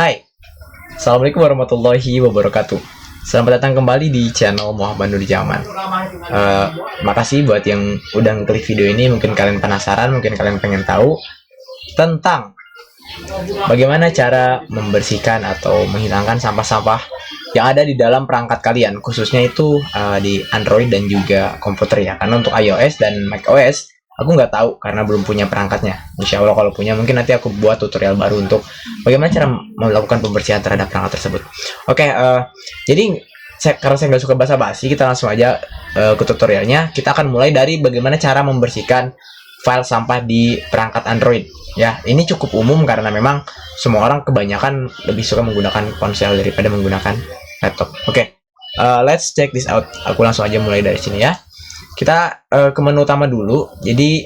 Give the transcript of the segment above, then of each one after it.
Hai, Assalamualaikum warahmatullahi wabarakatuh. Selamat datang kembali di channel Muhammad Nur Jaman. Makasih buat yang udah ngeklik video ini. Mungkin kalian penasaran, mungkin kalian pengen tahu tentang bagaimana cara membersihkan atau menghilangkan sampah-sampah yang ada di dalam perangkat kalian, khususnya itu di Android dan juga komputer ya. Karena untuk iOS dan macOS aku nggak tahu karena belum punya perangkatnya. Insya Allah kalau punya mungkin nanti aku buat tutorial baru untuk bagaimana cara melakukan pembersihan terhadap perangkat tersebut. Oke, jadi karena saya nggak suka basa-basi, kita langsung aja ke tutorialnya. Kita akan mulai dari bagaimana cara membersihkan file sampah di perangkat Android. Ya, ini cukup umum karena memang semua orang kebanyakan lebih suka menggunakan ponsel daripada menggunakan laptop. Oke, let's check this out. Aku langsung aja mulai dari sini ya. Kita ke menu utama dulu. Jadi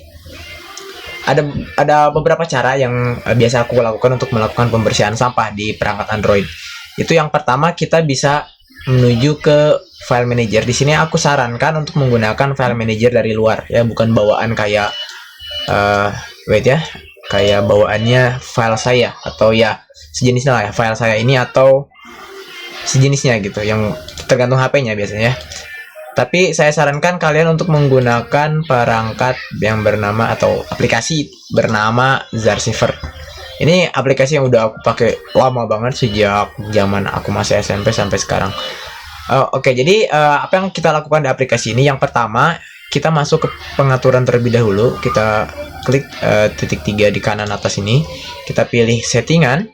ada beberapa cara yang biasa aku lakukan untuk melakukan pembersihan sampah di perangkat Android. Itu yang pertama, kita bisa menuju ke file manager. Di sini aku sarankan untuk menggunakan file manager dari luar ya, bukan bawaan kayak kayak bawaannya file saya atau ya sejenisnya lah ya, file saya ini atau sejenisnya gitu, yang tergantung HP-nya biasanya. Tapi saya sarankan kalian untuk menggunakan perangkat yang bernama atau aplikasi bernama Zarsiver. Ini aplikasi yang udah aku pakai lama banget sejak zaman aku masih SMP sampai sekarang. Oke, jadi apa yang kita lakukan di aplikasi ini? Yang pertama, kita masuk ke pengaturan terlebih dahulu. Kita klik titik 3 di kanan atas ini. Kita pilih settingan.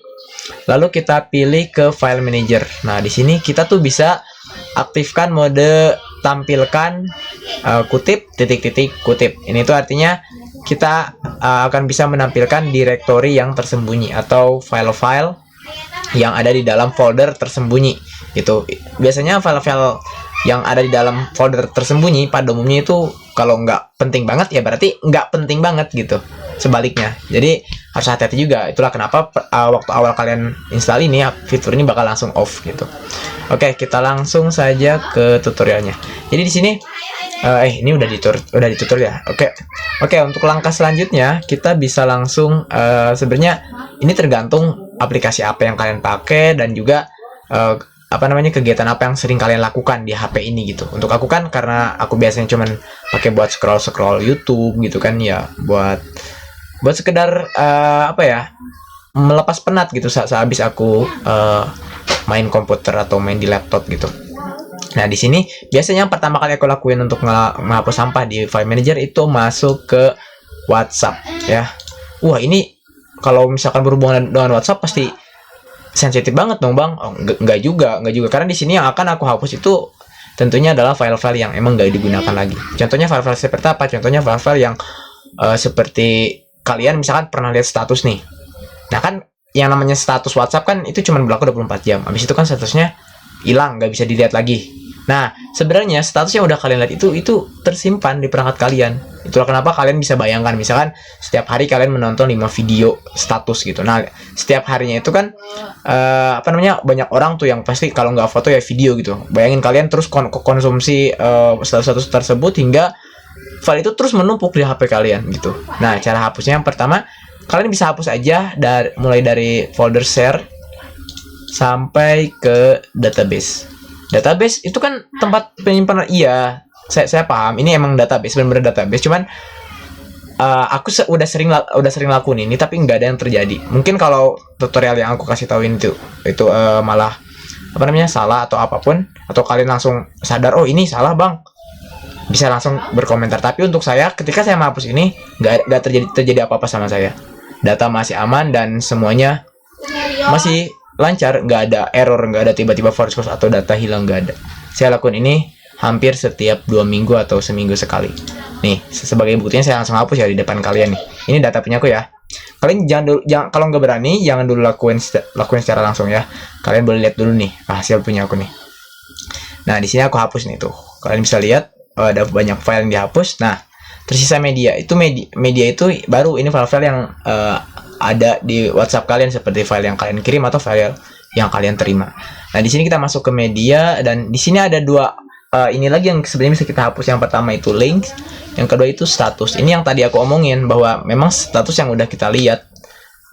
Lalu kita pilih ke file manager. Nah, di sini kita tuh bisa aktifkan mode tampilkan kutip titik-titik kutip. Ini tuh artinya kita akan bisa menampilkan direktori yang tersembunyi atau file-file yang ada di dalam folder tersembunyi. Itu biasanya file-file yang ada di dalam folder tersembunyi pada umumnya itu kalau nggak penting banget ya berarti nggak penting banget gitu. Sebaliknya, jadi harus hati-hati juga. Itulah kenapa waktu awal kalian install ini fitur ini bakal langsung off gitu. Oke, kita langsung saja ke tutorialnya. Jadi di sini ini udah ditutur ya. Oke, untuk langkah selanjutnya kita bisa langsung sebenarnya ini tergantung aplikasi apa yang kalian pakai dan juga kegiatan apa yang sering kalian lakukan di HP ini gitu. Untuk aku kan karena aku biasanya cuman pakai buat scroll YouTube gitu kan ya, buat sekedar melepas penat gitu sehabis aku main komputer atau main di laptop gitu. Nah, di sini biasanya yang pertama kali aku lakuin untuk menghapus sampah di file manager itu masuk ke WhatsApp ya. Wah, ini kalau misalkan berhubungan dengan WhatsApp pasti sensitif banget dong, Bang. Oh, enggak juga karena di sini yang akan aku hapus itu tentunya adalah file-file yang emang nggak digunakan lagi. Contohnya file-file seperti apa? Contohnya file-file yang seperti kalian misalkan pernah lihat status nih. Nah, kan yang namanya status WhatsApp kan itu cuma berlaku 24 jam. Habis itu kan statusnya hilang, nggak bisa dilihat lagi. Nah, sebenarnya status yang udah kalian lihat itu tersimpan di perangkat kalian. Itulah kenapa kalian bisa bayangkan misalkan setiap hari kalian menonton 5 video status gitu. Nah, setiap harinya itu kan banyak orang tuh yang pasti kalau nggak foto ya video gitu. Bayangin kalian terus konsumsi status-status tersebut hingga file itu terus menumpuk di HP kalian gitu. Nah, cara hapusnya yang pertama, kalian bisa hapus aja mulai dari folder share sampai ke database. Database itu kan tempat penyimpanan. Iya, saya paham. Ini emang database, benar-benar database. Cuman aku udah sering lakuin ini, tapi nggak ada yang terjadi. Mungkin kalau tutorial yang aku kasih tauin itu malah salah atau apapun, atau kalian langsung sadar, oh ini salah bang, bisa langsung berkomentar. Tapi untuk saya, ketika saya menghapus ini, nggak terjadi apa-apa sama saya. Data masih aman dan semuanya masih lancar, nggak ada error, nggak ada tiba-tiba force close atau data hilang, nggak ada. Saya lakukan ini hampir setiap 2 minggu atau seminggu sekali. Nih, sebagai buktinya saya langsung hapus ya di depan kalian nih. Ini data punyaku ya. Kalian jangan kalau nggak berani jangan dulu lakuin secara langsung ya. Kalian boleh lihat dulu nih hasil punya aku nih. Nah, di sini aku hapus nih tuh. Kalian bisa lihat ada banyak file yang dihapus. Nah, tersisa media. Itu media itu baru ini file-file yang ada di WhatsApp kalian, seperti file yang kalian kirim atau file yang kalian terima. Nah, di sini kita masuk ke media dan di sini ada dua ini lagi yang sebenarnya bisa kita hapus. Yang pertama itu links, yang kedua itu status. Ini yang tadi aku omongin bahwa memang status yang udah kita lihat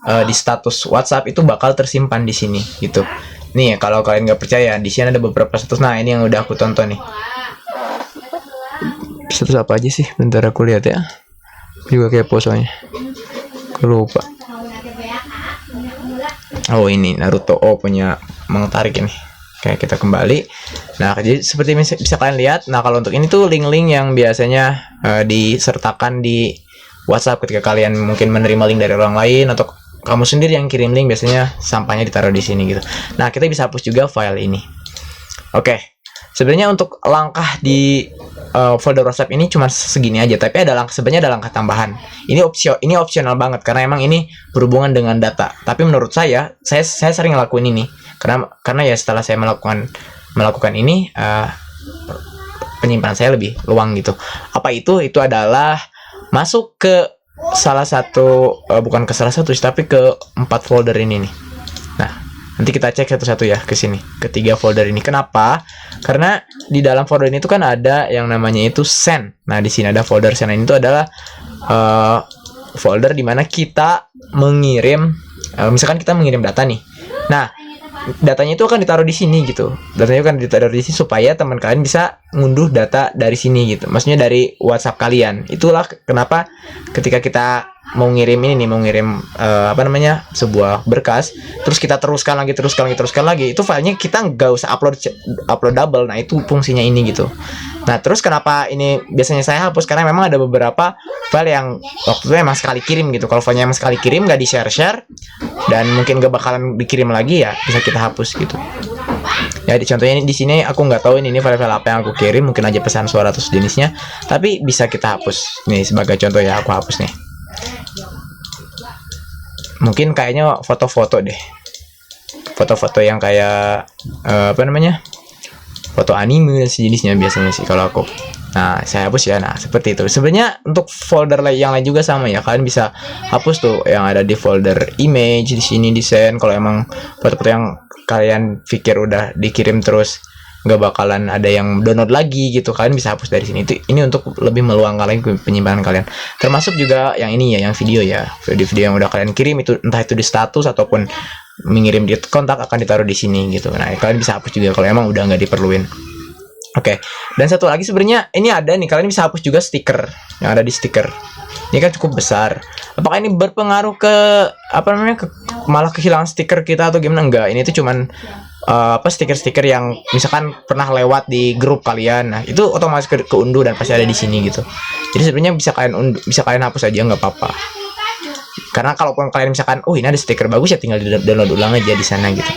di status WhatsApp itu bakal tersimpan di sini gitu. Nih kalau kalian nggak percaya, di sini ada beberapa status. Nah ini yang udah aku tonton nih. Status apa aja sih? Bentar aku lihat ya. Juga kepo soalnya. Aku lupa. Oh ini Naruto. Oh punya Mang Tarik ini. Oke kita kembali. Nah jadi seperti bisa kalian lihat. Nah kalau untuk ini tuh link-link yang biasanya disertakan di WhatsApp ketika kalian mungkin menerima link dari orang lain, atau kamu sendiri yang kirim link, biasanya sampahnya ditaruh di sini gitu. Nah kita bisa hapus juga file ini. Oke, sebenarnya untuk langkah di folder WhatsApp ini cuma segini aja, tapi sebenarnya ada langkah tambahan. Ini opsional banget karena emang ini berhubungan dengan data. Tapi menurut saya sering ngelakuin ini karena ya setelah saya melakukan ini penyimpanan saya lebih luang gitu. Apa itu? Itu adalah masuk ke salah satu bukan ke salah satu tapi ke 4 folder ini nih. Nah nanti kita cek satu-satu ya ke sini, ketiga folder ini. Kenapa? Karena di dalam folder ini tuh kan ada yang namanya itu send. Nah di sini ada folder send. Ini tuh adalah folder dimana kita mengirim misalkan kita mengirim data nih. Nah datanya itu akan ditaruh di sini gitu. Datanya akan ditaruh di sini supaya teman kalian bisa ngunduh data dari sini gitu. Maksudnya dari WhatsApp kalian. Itulah kenapa ketika kita mau ngirim ini nih, mau ngirim sebuah berkas, terus kita teruskan lagi, itu filenya kita nggak usah upload double. Nah itu fungsinya ini gitu. Nah terus kenapa ini biasanya saya hapus, karena memang ada beberapa file yang waktu itu emang sekali kirim gitu. Kalau filenya emang sekali kirim nggak di share dan mungkin gak bakalan dikirim lagi, ya bisa kita hapus gitu. Ya contohnya di sini aku nggak tahu ini file-file apa yang aku kirim, mungkin aja pesan suara atau sejenisnya, tapi bisa kita hapus. Nih sebagai contoh ya, aku hapus nih. Mungkin kayaknya foto-foto deh, foto-foto yang kayak foto anime dan sejenisnya biasanya sih kalau aku. Nah saya hapus ya. Nah seperti itu. Sebenarnya untuk folder yang lain juga sama ya, kalian bisa hapus tuh yang ada di folder image di sini, di send. Kalau emang foto-foto yang kalian pikir udah dikirim terus nggak bakalan ada yang download lagi gitu, kalian bisa hapus dari sini. Ini untuk lebih meluangkan lagi penyimpanan kalian. Termasuk juga yang ini ya, yang video ya, video yang udah kalian kirim, itu entah itu di status ataupun mengirim di kontak akan ditaruh di sini gitu. Nah kalian bisa hapus juga kalau emang udah nggak diperluin. Oke, dan satu lagi sebenarnya ini ada nih, kalian bisa hapus juga stiker yang ada di stiker. Ini kan cukup besar. Apakah ini berpengaruh ke malah kehilangan stiker kita atau gimana? Enggak, ini tuh cuman stiker-stiker yang misalkan pernah lewat di grup kalian. Nah itu otomatis keunduh dan pasti ada di sini gitu. Jadi sebenarnya bisa kalian hapus aja, nggak apa-apa. Karena kalaupun kalian misalkan ini ada stiker bagus ya, tinggal download ulang aja di sana gitu.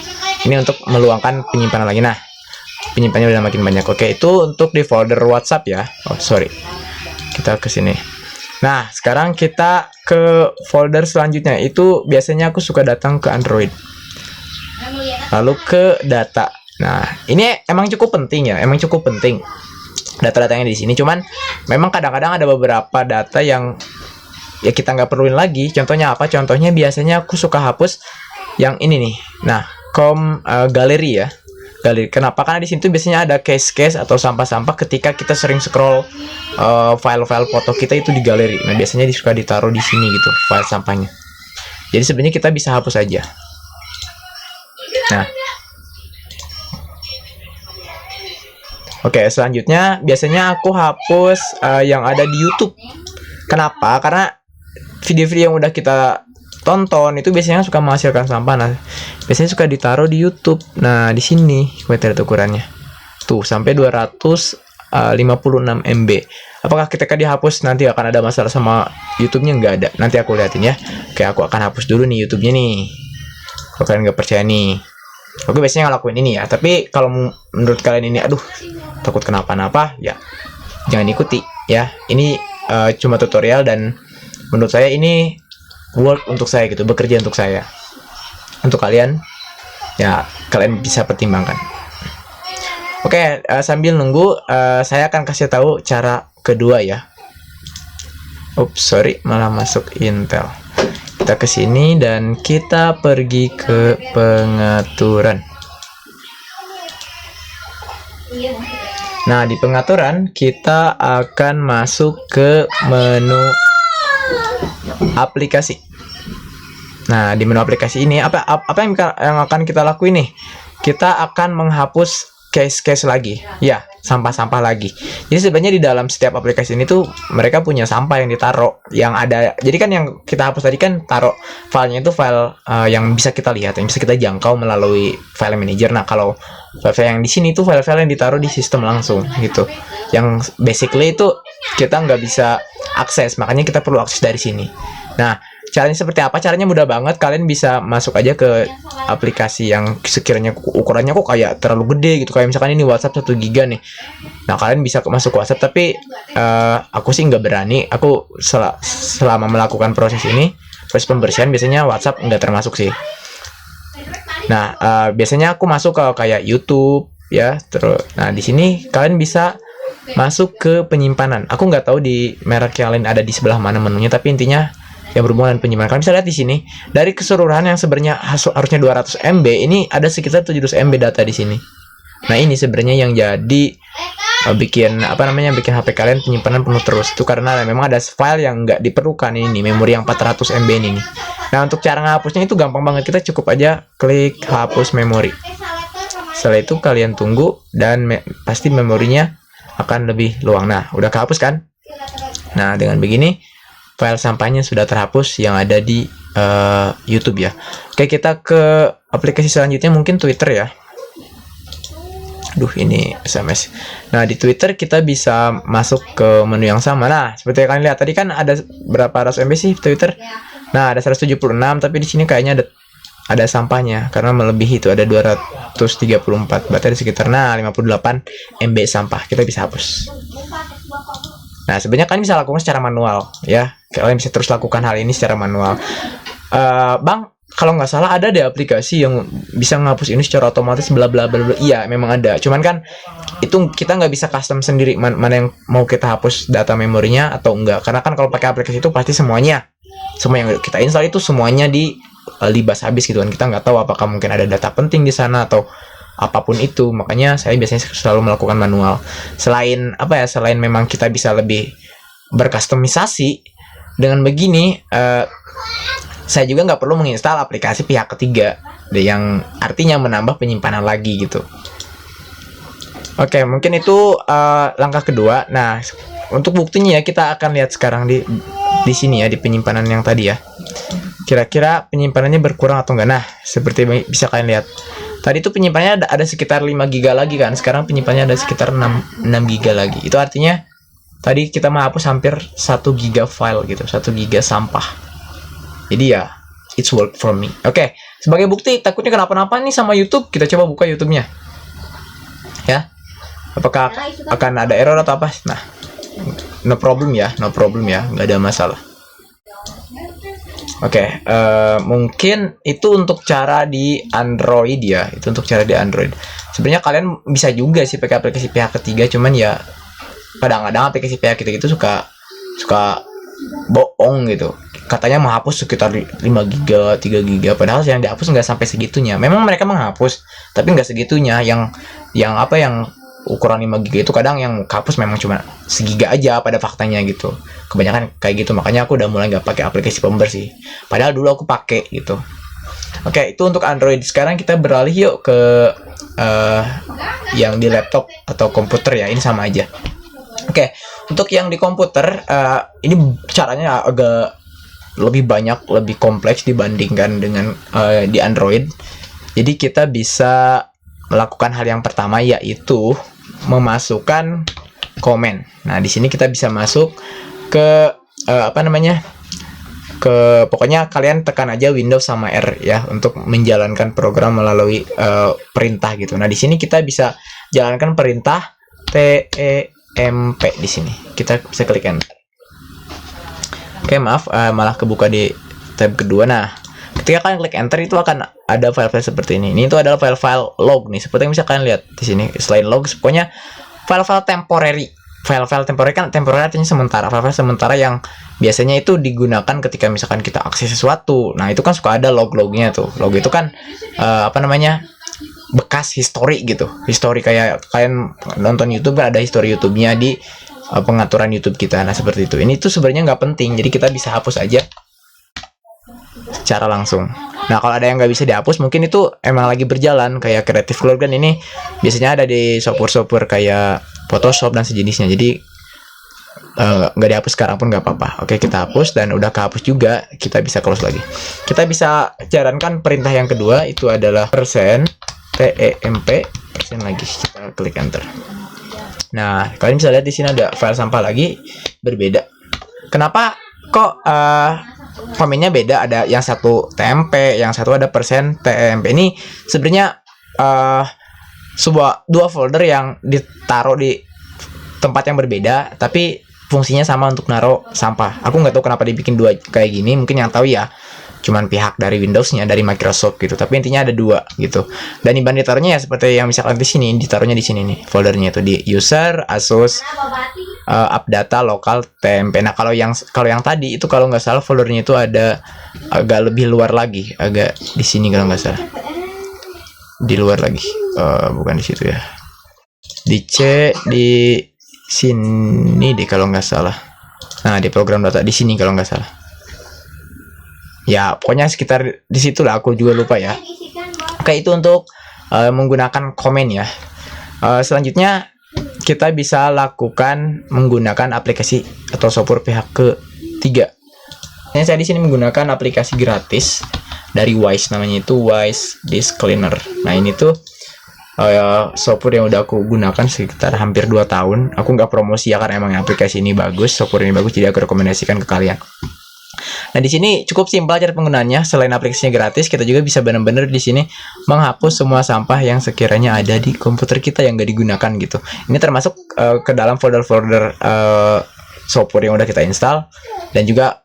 Ini untuk meluangkan penyimpanan lagi. Nah penyimpanannya udah makin banyak. Oke, itu untuk di folder WhatsApp ya. Kita ke sini. Nah sekarang kita ke folder selanjutnya. Itu biasanya aku suka datang ke Android, lalu ke data. Nah ini emang cukup penting ya, data-datanya di sini. Cuman memang kadang-kadang ada beberapa data yang ya kita nggak perluin lagi. Contohnya apa? Contohnya biasanya aku suka hapus yang ini nih. Nah galeri ya, galeri. Kenapa? Karena di sini tuh biasanya ada case atau sampah-sampah ketika kita sering scroll file-file foto kita itu di galeri. Nah biasanya suka ditaruh di sini gitu file sampahnya. Jadi sebenarnya kita bisa hapus aja. Nah, oke, selanjutnya biasanya aku hapus yang ada di YouTube. Kenapa? Karena video-video yang udah kita tonton itu biasanya suka menghasilkan sampah. Nah, biasanya suka ditaruh di YouTube. Nah, di sini kita lihat ukurannya. Tuh, sampai 256 MB. Apakah ketika dihapus nanti akan ada masalah sama YouTube-nya? Nggak ada. Nanti aku liatin ya. Oke, aku akan hapus dulu nih YouTube-nya nih. Kalau kalian nggak percaya nih. Aku biasanya ngelakuin ini ya. Tapi kalau menurut kalian ini, takut kenapa-napa, ya jangan ikuti ya. Ini cuma tutorial dan menurut saya ini work untuk saya gitu, bekerja untuk saya. Untuk kalian, ya kalian bisa pertimbangkan. Oke, sambil nunggu, saya akan kasih tahu cara kedua ya. Malah masuk Intel. Kita ke sini dan kita pergi ke pengaturan. Nah, di pengaturan kita akan masuk ke menu aplikasi. Nah, di menu aplikasi ini apa yang akan kita lakuin nih? Kita akan menghapus case-case lagi, ya, sampah-sampah lagi. Jadi sebenarnya di dalam setiap aplikasi ini tuh mereka punya sampah yang ditaruh, yang ada. Jadi kan yang kita hapus tadi kan taruh filenya itu file yang bisa kita lihat, yang bisa kita jangkau melalui file manager. Nah, kalau file yang di sini tuh file-file yang ditaruh di sistem langsung gitu. Yang basically itu kita nggak bisa akses, makanya kita perlu akses dari sini. Nah, caranya seperti apa? Caranya mudah banget. Kalian bisa masuk aja ke aplikasi yang sekiranya ukurannya kok kayak terlalu gede gitu. Kayak misalkan ini WhatsApp 1 giga nih. Nah, kalian bisa masuk WhatsApp, tapi aku sih nggak berani. Aku selama melakukan proses pembersihan biasanya WhatsApp nggak termasuk sih. Nah, biasanya aku masuk ke kayak YouTube ya. Terus, nah di sini kalian bisa masuk ke penyimpanan. Aku nggak tahu di merek yang lain ada di sebelah mana menunya, tapi intinya yang berhubungan dengan penyimpanan. Kalian bisa lihat di sini, dari keseluruhan yang sebenarnya harusnya 200 MB, ini ada sekitar 700 MB data di sini. Nah, ini sebenarnya yang jadi bikin bikin HP kalian penyimpanan penuh terus. Itu karena memang ada file yang nggak diperlukan ini, memori yang 400 MB ini. Nah, untuk cara ngapusnya itu gampang banget. Kita cukup aja klik hapus memori. Setelah itu kalian tunggu dan pasti memorinya akan lebih luang. Nah, udah kehapus kan? Nah, dengan begini file sampahnya sudah terhapus yang ada di YouTube ya. Oke, kita ke aplikasi selanjutnya, mungkin Twitter ya. Duh, ini SMS. Nah, di Twitter kita bisa masuk ke menu yang sama. Nah, seperti yang kalian lihat tadi kan ada berapa ratus MB sih Twitter? Nah, ada 176, tapi di sini kayaknya ada sampahnya karena melebihi itu, ada 234. Berarti ada sekitar 58 MB sampah. Kita bisa hapus. Nah, sebenarnya kalian bisa lakukan secara manual ya. Kalian bisa terus lakukan hal ini secara manual. Bang, kalau nggak salah ada deh aplikasi yang bisa ngapus ini secara otomatis bla bla bla bla. Iya, memang ada. Cuman kan itu kita nggak bisa custom sendiri mana yang mau kita hapus data memorinya atau enggak. Karena kan kalau pakai aplikasi itu pasti semua yang kita install itu semuanya di libas habis gitu kan. Kita nggak tahu apakah mungkin ada data penting di sana atau apapun itu. Makanya saya biasanya selalu melakukan manual. Selain memang kita bisa lebih berkustomisasi dengan begini, saya juga nggak perlu menginstal aplikasi pihak ketiga yang artinya menambah penyimpanan lagi gitu. Oke, mungkin itu langkah kedua. Nah, untuk buktinya ya kita akan lihat sekarang di sini ya, di penyimpanan yang tadi ya. Kira-kira penyimpanannya berkurang atau enggak. Nah, seperti bisa kalian lihat. Tadi itu penyimpanannya ada sekitar 5 giga lagi kan. Sekarang penyimpanannya ada sekitar 6 giga lagi. Itu artinya tadi kita menghapus hampir 1 giga file gitu, 1 giga sampah. Jadi ya, it's work for me. Oke, sebagai bukti takutnya kenapa-napa nih sama YouTube, kita coba buka YouTube-nya. Ya. Apakah akan ada error atau apa? Nah, no problem ya, nggak ada masalah. Oke, mungkin itu untuk cara di Android ya, itu untuk cara di Android. Sebenarnya kalian bisa juga sih pakai aplikasi pihak ketiga, cuman ya kadang-kadang aplikasi pihak ketiga itu suka bohong gitu. Katanya menghapus sekitar 5 giga, 3 giga, padahal yang dihapus nggak sampai segitunya. Memang mereka menghapus, tapi nggak segitunya. Yang ukuran 5 giga itu kadang yang hapus memang cuma segiga aja pada faktanya gitu. Kebanyakan kayak gitu, makanya aku udah mulai nggak pakai aplikasi pembersih. Padahal dulu aku pakai gitu. Oke, itu untuk Android. Sekarang kita beralih yuk ke yang di laptop atau komputer ya, ini sama aja. Oke, untuk yang di komputer ini caranya agak lebih banyak, lebih kompleks dibandingkan dengan di Android. Jadi kita bisa melakukan hal yang pertama, yaitu memasukkan komen. Nah, di sini kita bisa masuk ke pokoknya kalian tekan aja Windows sama R ya untuk menjalankan program melalui perintah gitu. Nah, di sini kita bisa jalankan perintah temp di sini. Kita bisa klik enter. Oke, maaf, malah kebuka di tab kedua. Nah, ketika kalian klik enter itu akan ada file-file seperti ini. Ini itu adalah file-file log nih, seperti yang bisa kalian lihat di sini. Selain log, pokoknya file-file temporary. File-file temporary kan temporary artinya sementara. File-file sementara yang biasanya itu digunakan ketika misalkan kita akses sesuatu. Nah, itu kan suka ada log-lognya tuh. Log itu kan bekas history gitu. History kayak kalian nonton YouTube kan ada history YouTube-nya di pengaturan YouTube kita. Nah, seperti itu. Ini tuh sebenarnya nggak penting, jadi kita bisa hapus aja. secara langsung. Nah, kalau ada yang nggak bisa dihapus, mungkin itu emang lagi berjalan. Kayak Creative Cloud kan ini biasanya ada di software-software kayak Photoshop dan sejenisnya. Jadi nggak dihapus sekarang pun nggak apa-apa. Oke, kita hapus, dan udah kehapus juga, kita bisa close lagi. Kita bisa jalankan perintah yang kedua, itu adalah %temp persen lagi. Kita klik enter. Nah, kalian bisa lihat di sini ada file sampah lagi berbeda. Kenapa kok komennya beda? Ada yang satu TMP, yang satu ada %temp. Ini sebenarnya dua folder yang ditaruh di tempat yang berbeda, tapi fungsinya sama untuk naruh sampah. Aku nggak tahu kenapa dibikin dua kayak gini. Mungkin yang tahu ya cuman pihak dari Windows-nya, dari Microsoft gitu. Tapi intinya ada dua gitu. Dan iban ditaruhnya ya seperti yang misalkan di sini, ditaruhnya di sini nih foldernya, itu di user, asus, appdata, lokal, temp. Nah, kalau yang tadi itu kalau nggak salah foldernya itu ada agak lebih luar lagi, agak di sini kalau nggak salah. Di luar lagi. Bukan di situ ya. Di C, di sini deh kalau nggak salah. Nah, di program data di sini kalau nggak salah. Ya, pokoknya sekitar di situ lah, aku juga lupa ya. Oke, itu untuk menggunakan komen ya. Selanjutnya kita bisa lakukan menggunakan aplikasi atau software pihak ketiga. Nah, saya di sini menggunakan aplikasi gratis dari Wise, namanya itu Wise Disk Cleaner. Nah, ini tuh software yang udah aku gunakan sekitar hampir 2 tahun. Aku nggak promosi ya, karena emang aplikasi ini bagus, software ini bagus, jadi aku rekomendasikan ke kalian. Nah, di sini cukup simpel cara penggunaannya. Selain aplikasinya gratis, kita juga bisa benar-benar di sini menghapus semua sampah yang sekiranya ada di komputer kita yang nggak digunakan gitu. Ini termasuk ke dalam folder-folder software yang udah kita install, dan juga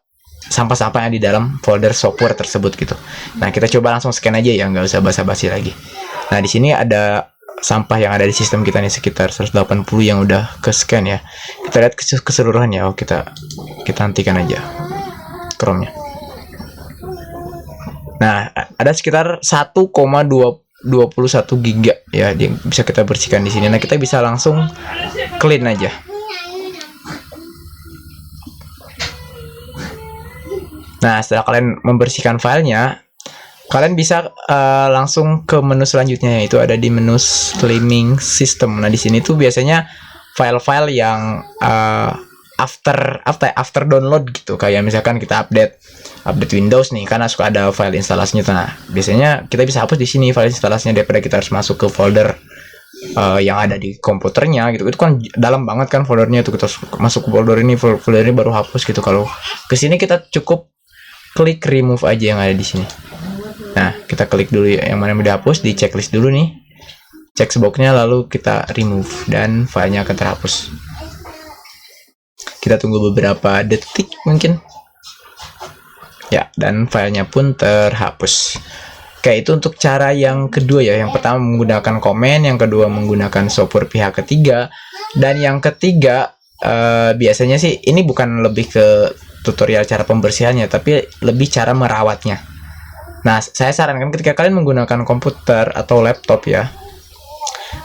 sampah-sampah yang di dalam folder software tersebut gitu. Nah, kita coba langsung scan aja ya, nggak usah basa-basi lagi. Nah, di sini ada sampah yang ada di sistem kita nih sekitar 180 yang udah ke scan ya. Kita lihat keseluruhan ya. Oh, kita hentikan aja Chrome-nya. Nah, ada sekitar 1,21 giga ya, yang bisa kita bersihkan di sini. Nah, kita bisa langsung clean aja. Nah, setelah kalian membersihkan filenya, kalian bisa langsung ke menu selanjutnya, yaitu ada di menu Slimming System. Nah, di sini tuh biasanya file-file yang after download gitu, kayak misalkan kita update Windows nih, karena suka ada file instalasinya. Nah, biasanya kita bisa hapus di sini file instalasinya daripada kita harus masuk ke folder yang ada di komputernya gitu. Itu kan dalam banget kan foldernya, itu kita masuk ke folder ini baru hapus gitu. Kalau kesini kita cukup klik remove aja yang ada di sini. Nah, kita klik dulu ya, yang mana yang udah hapus, di checklist dulu nih, check box-nya, lalu kita remove, dan filenya akan terhapus. Kita tunggu beberapa detik mungkin ya, dan filenya pun terhapus. Oke, itu untuk cara yang kedua ya. Yang pertama menggunakan komen, yang kedua menggunakan software pihak ketiga, dan yang ketiga biasanya sih ini bukan lebih ke tutorial cara pembersihannya, tapi lebih cara merawatnya. Nah, saya sarankan ketika kalian menggunakan komputer atau laptop ya,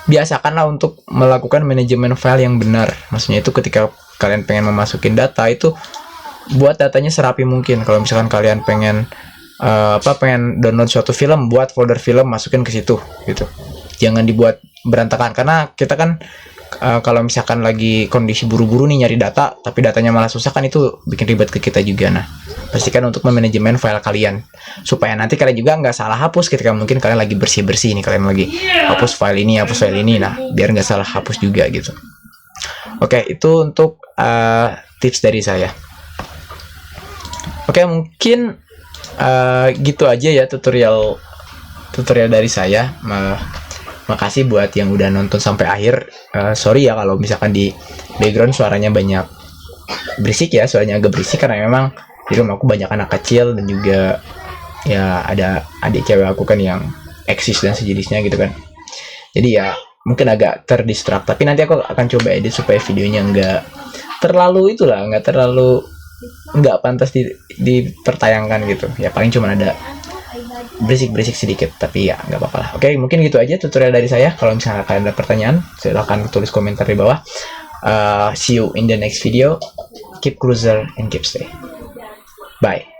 biasakanlah untuk melakukan manajemen file yang benar. Maksudnya itu ketika kalian pengen memasukin data, itu buat datanya serapi mungkin. Kalau misalkan kalian pengen pengen download suatu film, buat folder film, masukin ke situ gitu. Jangan dibuat berantakan, karena kita kan kalau misalkan lagi kondisi buru-buru nih nyari data, tapi datanya malah susah, kan itu bikin ribet ke kita juga. Nah, pastikan untuk memanajemen file kalian, supaya nanti kalian juga nggak salah hapus ketika mungkin kalian lagi bersih-bersih nih, kalian lagi hapus file ini, nah biar nggak salah hapus juga gitu. Oke, itu untuk tips dari saya. Oke, mungkin gitu aja ya tutorial dari saya. Makasih buat yang udah nonton sampai akhir. Sorry ya kalau misalkan di background suaranya banyak berisik ya, suaranya agak berisik karena memang di rumah aku banyak anak kecil, dan juga ya ada adik cewek aku kan yang eksis dan sejenisnya gitu kan. Jadi ya mungkin agak terdistract, tapi nanti aku akan coba edit supaya videonya nggak terlalu nggak pantas dipertayangkan gitu ya. Paling cuma ada berisik sedikit, tapi ya nggak apa-apa lah. Oke, mungkin gitu aja tutorial dari saya. Kalau misalnya kalian ada pertanyaan, silahkan tulis komentar di bawah. See you in the next video. Keep closer and keep stay. Bye.